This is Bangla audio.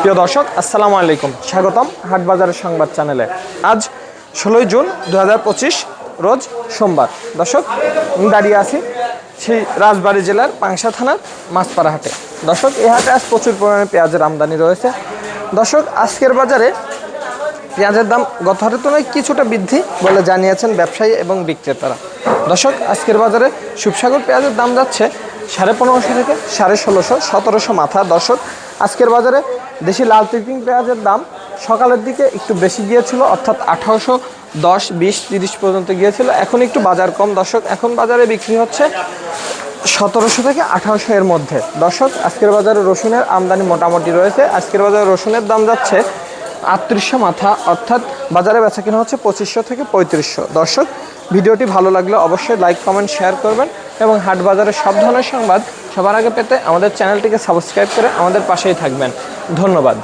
প্রিয় দর্শক আসসালামু আলাইকুম, স্বাগতম হাট বাজারের সংবাদ চ্যানেলে। আজ 16 জুন 2025 রোজ সোমবার। দর্শক আমি দাঁড়িয়ে আছি সেই রাজবাড়ী জেলার পাংশা থানার মাছপাড়া হাটে। দর্শক এই হাটে আজ প্রচুর পরিমাণে পেঁয়াজের আমদানি রয়েছে। দর্শক আজকের বাজারে পেঁয়াজের দাম গত হাটের তুলনায় কিছুটা বৃদ্ধি বলে জানিয়েছেন ব্যবসায়ী এবং বিক্রেতারা। দর্শক আজকের বাজারে সুবসাগর পেঁয়াজের দাম যাচ্ছে 1550 থেকে 1650, 1700 মাথা। দর্শক আজকের বাজারে দেশি লাল তিলপিং পেঁয়াজের দাম সকালের দিকে একটু বেশি গিয়েছিল, অর্থাৎ 1810, 20, 30 পর্যন্ত গিয়েছিল। এখন একটু বাজার কম। দর্শক এখন বাজারে বিক্রি হচ্ছে 1700 থেকে 1800 এর মধ্যে। দর্শক আজকের বাজারে রসুনের আমদানি মোটামুটি রয়েছে। আজকের বাজারে রসুনের দাম যাচ্ছে 3800 মাথা, অর্থাৎ বাজারে বেচা কিনা হচ্ছে 2500 থেকে 3500। দর্শক ভিডিওটি ভালো লাগলে অবশ্যই লাইক, কমেন্ট, শেয়ার করবেন এবং হাট বাজারের সব ধরনের সংবাদ সবার আগে পেতে আমাদের চ্যানেলটিকে সাবস্ক্রাইব করে আমাদের পাশেই থাকবেন। ধন্যবাদ।